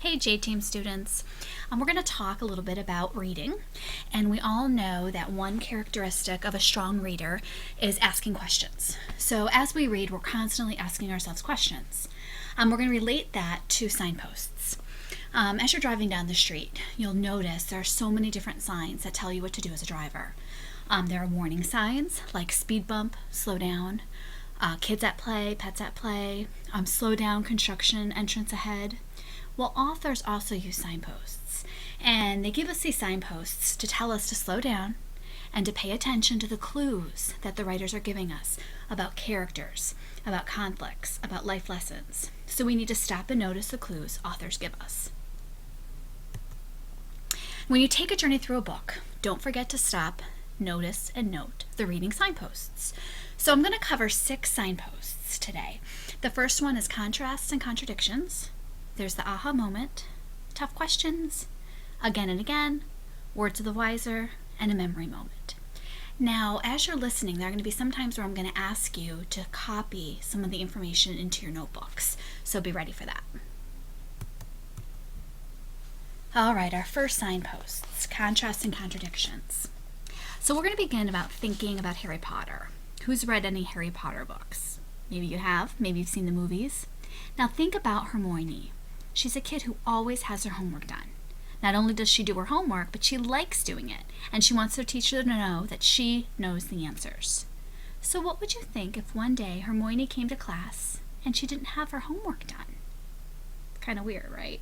Hey J-Team students, we're going to talk a little bit about reading, and we all know that one characteristic of a strong reader is asking questions. So as we read, we're constantly asking ourselves questions. We're going to relate that to signposts. As you're driving down the street, you'll notice there are so many different signs that tell you what to do as a driver. There are warning signs like speed bump, slow down, kids at play, pets at play, slow down, construction, entrance ahead. Well, authors also use signposts, and they give us these signposts to tell us to slow down and to pay attention to the clues that the writers are giving us about characters, about conflicts, about life lessons. So we need to stop and notice the clues authors give us. When you take a journey through a book, don't forget to stop, notice, and note the reading signposts. So I'm going to cover 6 signposts today. The first one is contrasts and contradictions. There's the aha moment, tough questions, again and again, words of the wiser, and a memory moment. Now, as you're listening, there are going to be some times where I'm going to ask you to copy some of the information into your notebooks, so be ready for that. All right, our first signposts, contrasts and contradictions. So we're going to begin about thinking about Harry Potter. Who's read any Harry Potter books? Maybe you have, maybe you've seen the movies. Now think about Hermione. She's a kid who always has her homework done. Not only does she do her homework, but she likes doing it, and she wants her teacher to know that she knows the answers. So what would you think if one day Hermione came to class and she didn't have her homework done? Kind of weird, right?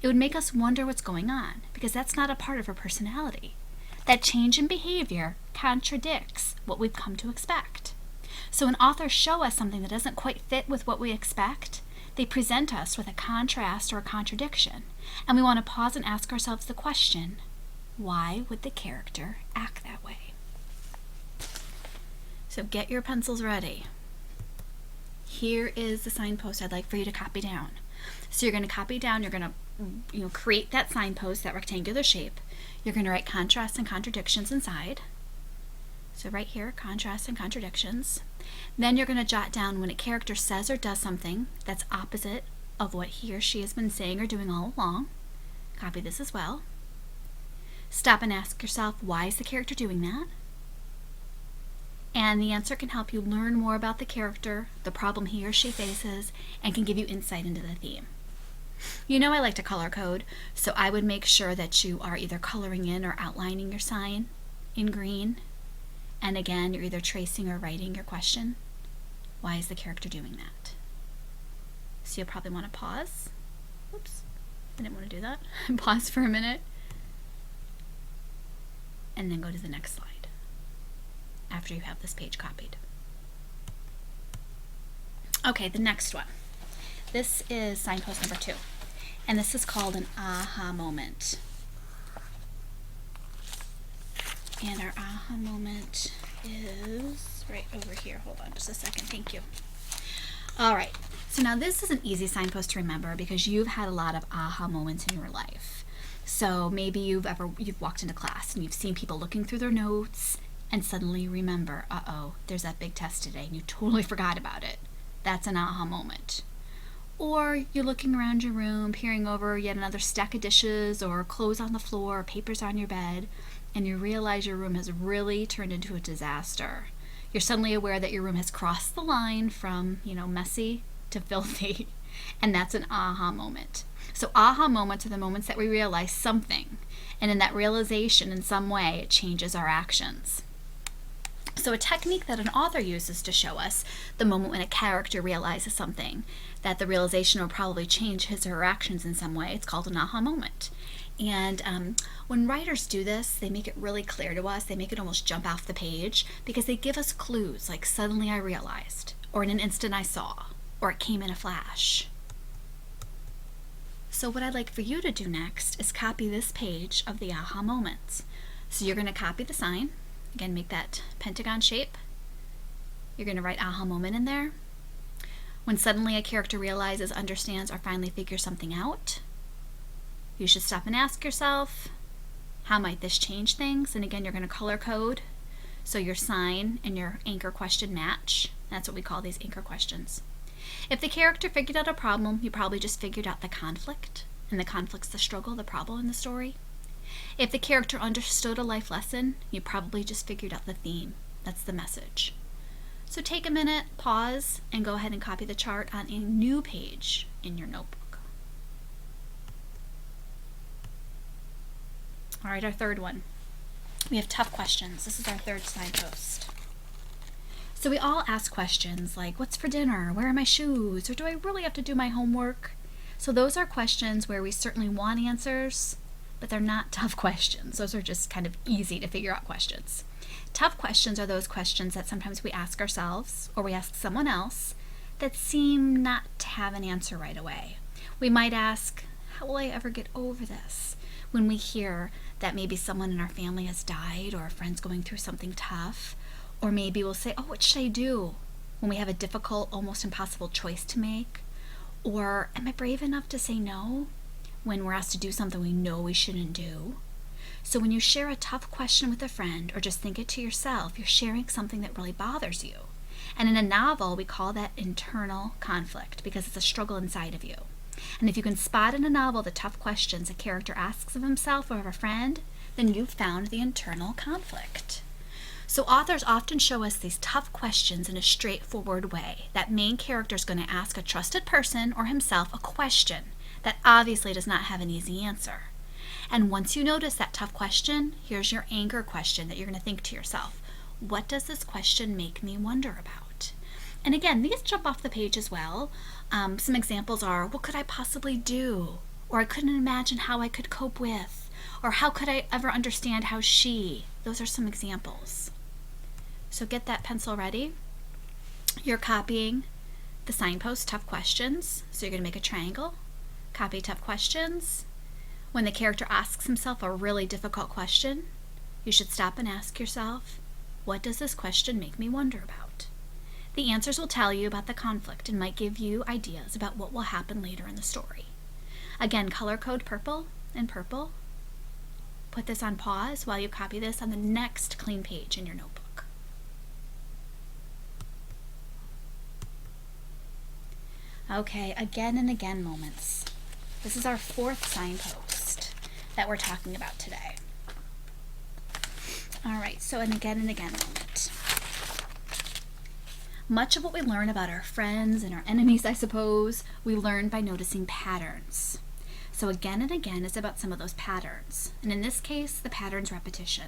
It would make us wonder what's going on, because that's not a part of her personality. That change in behavior contradicts what we've come to expect. So when authors show us something that doesn't quite fit with what we expect, they present us with a contrast or a contradiction, and we want to pause and ask ourselves the question, why would the character act that way? So get your pencils ready. Here is the signpost I'd like for you to copy down. So you're going to copy down, you're going to create that signpost, that rectangular shape. You're going to write contrasts and contradictions inside. So right here, contrasts and contradictions. Then you're going to jot down when a character says or does something that's opposite of what he or she has been saying or doing all along. Copy this as well. Stop and ask yourself, why is the character doing that? And the answer can help you learn more about the character, the problem he or she faces, and can give you insight into the theme. You know I like to color code, so I would make sure that you are either coloring in or outlining your sign in green. And again, you're either tracing or writing your question. Why is the character doing that? So you'll probably want to pause. Oops, I didn't want to do that. Pause for a minute. And then go to the next slide after you have this page copied. Okay, the next one. This is signpost number 2. And this is called an aha moment. And our aha moment is right over here. Hold on just a second. Thank you. All right. So now this is an easy signpost to remember because you've had a lot of aha moments in your life. So maybe you've walked into class and you've seen people looking through their notes and suddenly you remember, uh-oh, there's that big test today and you totally forgot about it. That's an aha moment. Or you're looking around your room, peering over yet another stack of dishes or clothes on the floor or papers on your bed, and you realize your room has really turned into a disaster. You're suddenly aware that your room has crossed the line from, messy to filthy, and that's an aha moment. So aha moments are the moments that we realize something, and in that realization, in some way, it changes our actions. So a technique that an author uses to show us the moment when a character realizes something, that the realization will probably change his or her actions in some way, it's called an aha moment. And when writers do this, they make it really clear to us. They make it almost jump off the page because they give us clues like suddenly I realized, or in an instant I saw, or it came in a flash. So what I'd like for you to do next is copy this page of the aha moments. So you're going to copy the sign. Again, make that pentagon shape. You're going to write aha moment in there. When suddenly a character realizes, understands, or finally figures something out, you should stop and ask yourself, how might this change things? And again, you're going to color code so your sign and your anchor question match. That's what we call these anchor questions. If the character figured out a problem, you probably just figured out the conflict and the conflict's the struggle, the problem in the story. If the character understood a life lesson, you probably just figured out the theme. That's the message. So take a minute, pause, and go ahead and copy the chart on a new page in your notebook. All right, our third one. We have tough questions. This is our third signpost. So we all ask questions like, what's for dinner? Where are my shoes? Or do I really have to do my homework? So those are questions where we certainly want answers, but they're not tough questions. Those are just kind of easy to figure out questions. Tough questions are those questions that sometimes we ask ourselves or we ask someone else that seem not to have an answer right away. We might ask, how will I ever get over this? When we hear that maybe someone in our family has died or a friend's going through something tough, or maybe we'll say, oh, what should I do? When we have a difficult, almost impossible choice to make. Or am I brave enough to say no when we're asked to do something we know we shouldn't do? So when you share a tough question with a friend or just think it to yourself, you're sharing something that really bothers you. And in a novel, we call that internal conflict because it's a struggle inside of you. And if you can spot in a novel the tough questions a character asks of himself or of a friend, then you've found the internal conflict. So authors often show us these tough questions in a straightforward way. That main character is going to ask a trusted person or himself a question that obviously does not have an easy answer. And once you notice that tough question, here's your anchor question that you're going to think to yourself. What does this question make me wonder about? And again, these jump off the page as well. Some examples are, what could I possibly do? Or I couldn't imagine how I could cope with. Or how could I ever understand how she? Those are some examples. So get that pencil ready. You're copying the signpost, tough questions. So you're going to make a triangle. Copy tough questions. When the character asks himself a really difficult question, you should stop and ask yourself, what does this question make me wonder about? The answers will tell you about the conflict and might give you ideas about what will happen later in the story. Again, color code purple and purple. Put this on pause while you copy this on the next clean page in your notebook. Okay, again and again moments. This is our fourth signpost that we're talking about today. All right, so an again and again moment. Much of what we learn about our friends and our enemies, I suppose, we learn by noticing patterns. So again and again is about some of those patterns. And in this case, the pattern's repetition.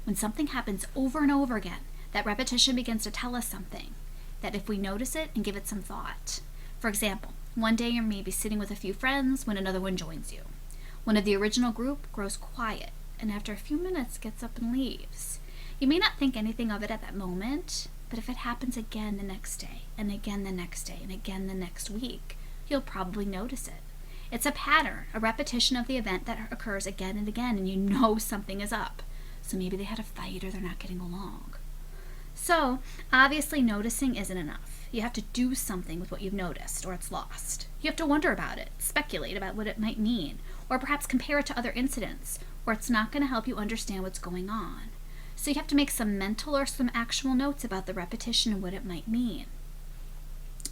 When something happens over and over again, that repetition begins to tell us something, that if we notice it and give it some thought. For example, one day you're maybe sitting with a few friends when another one joins you. One of the original group grows quiet and after a few minutes gets up and leaves. You may not think anything of it at that moment, but if it happens again the next day, and again the next day, and again the next week, you'll probably notice it. It's a pattern, a repetition of the event that occurs again and again, and you know something is up. So maybe they had a fight or they're not getting along. So, obviously noticing isn't enough. You have to do something with what you've noticed, or it's lost. You have to wonder about it, speculate about what it might mean, or perhaps compare it to other incidents, or it's not going to help you understand what's going on. So you have to make some mental or some actual notes about the repetition and what it might mean.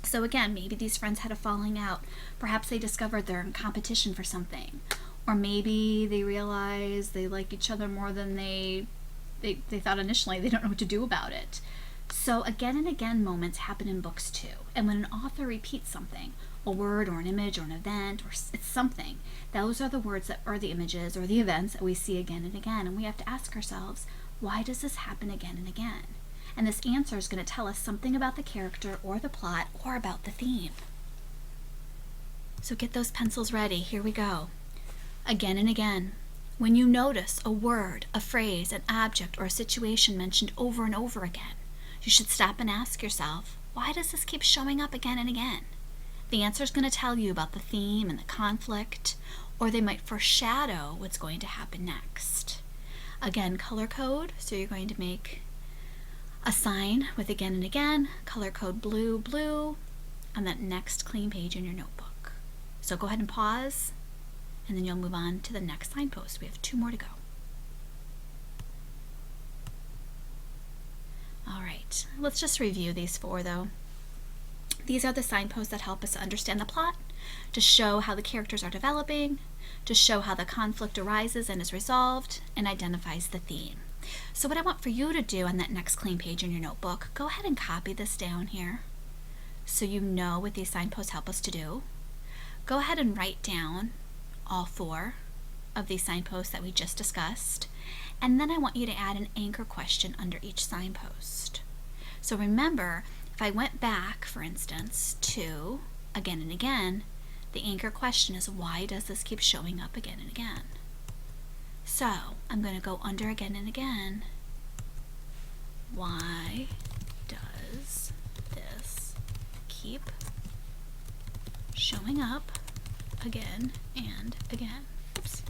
So again, maybe these friends had a falling out. Perhaps they discovered they're in competition for something. Or maybe they realize they like each other more than they thought initially. They don't know what to do about it. So again and again moments happen in books too. And when an author repeats something, a word or an image or an event or it's something, those are the words that are the images or the events that we see again and again. And we have to ask ourselves, why does this happen again and again? And this answer is going to tell us something about the character or the plot or about the theme. So get those pencils ready. Here we go. Again and again. When you notice a word, a phrase, an object, or a situation mentioned over and over again, you should stop and ask yourself, why does this keep showing up again and again? The answer is going to tell you about the theme and the conflict, or they might foreshadow what's going to happen next. Again, color code, so you're going to make a sign with again and again, color code blue, blue, on that next clean page in your notebook. So go ahead and pause, and then you'll move on to the next signpost. We have 2 more to go. All right, let's just review these 4 though. These are the signposts that help us understand the plot. to show how the characters are developing, to show how the conflict arises and is resolved, and identifies the theme. So what I want for you to do on that next clean page in your notebook, go ahead and copy this down here so you know what these signposts help us to do. Go ahead and write down all 4 of these signposts that we just discussed, and then I want you to add an anchor question under each signpost. So remember, if I went back, for instance, to again and again, the anchor question is, why does this keep showing up again and again? So I'm going to go under again and again. Why does this keep showing up again and again? Oops.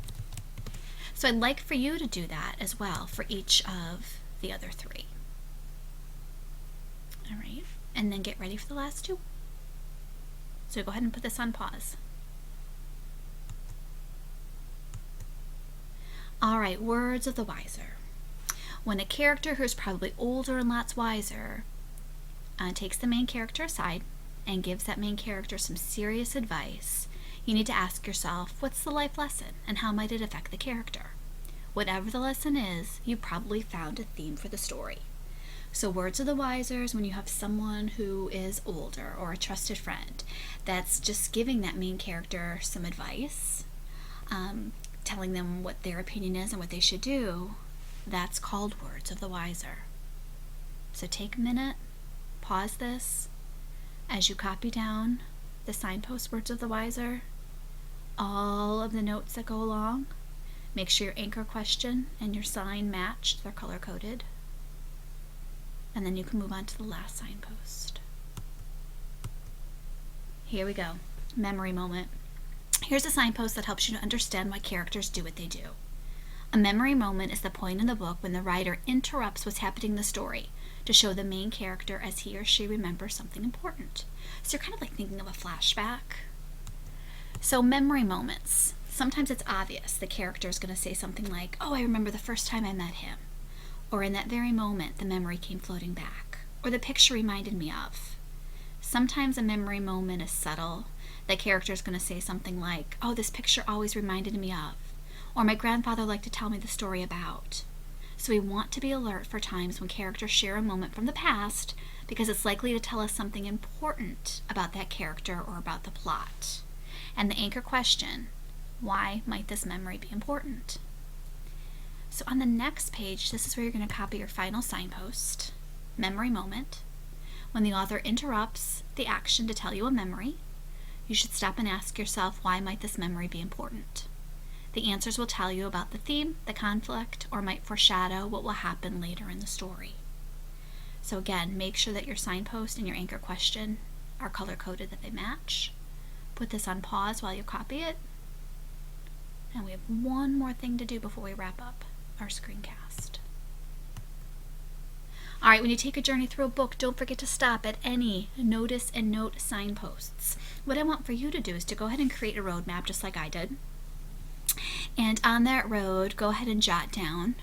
So I'd like for you to do that as well for each of the other 3. All right, and then get ready for the last 2. So go ahead and put this on pause. All right, words of the wiser. When a character who's probably older and lots wiser takes the main character aside and gives that main character some serious advice, you need to ask yourself, what's the life lesson and how might it affect the character? Whatever the lesson is, you probably found a theme for the story. So words of the wiser is when you have someone who is older or a trusted friend that's just giving that main character some advice, telling them what their opinion is and what they should do. That's called words of the wiser. So take a minute, pause this as you copy down the signpost words of the wiser, all of the notes that go along. Make sure your anchor question and your sign match, they're color coded. And then you can move on to the last signpost. Here we go, memory moment. Here's a signpost that helps you to understand why characters do what they do. A memory moment is the point in the book when the writer interrupts what's happening in the story to show the main character as he or she remembers something important. So you're kind of like thinking of a flashback. So memory moments. Sometimes it's obvious. The character is going to say something like, oh, I remember the first time I met him. Or in that very moment, the memory came floating back. Or the picture reminded me of. Sometimes a memory moment is subtle. The character is going to say something like, oh, this picture always reminded me of. Or my grandfather liked to tell me the story about. So we want to be alert for times when characters share a moment from the past because it's likely to tell us something important about that character or about the plot. And the anchor question, why might this memory be important? So on the next page, this is where you're going to copy your final signpost, memory moment. When the author interrupts the action to tell you a memory, you should stop and ask yourself, why might this memory be important? The answers will tell you about the theme, the conflict, or might foreshadow what will happen later in the story. So again, make sure that your signpost and your anchor question are color-coded, that they match. Put this on pause while you copy it. And we have one more thing to do before we wrap up our screencast. All right, when you take a journey through a book, don't forget to stop at any notice and note signposts. What I want for you to do is to go ahead and create a roadmap just like I did. And on that road, go ahead and jot down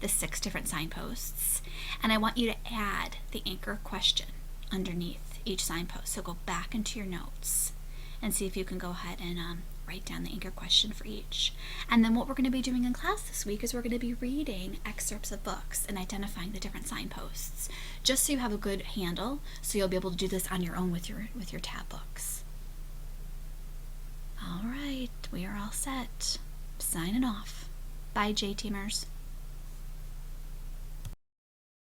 the 6 different signposts. And I want you to add the anchor question underneath each signpost. So go back into your notes and see if you can go ahead and write down the anchor question for each. And then what we're going to be doing in class this week is we're going to be reading excerpts of books and identifying the different signposts, just so you have a good handle, so you'll be able to do this on your own with your tab books. All right, we are all set. Signing off. Bye, J-Teamers.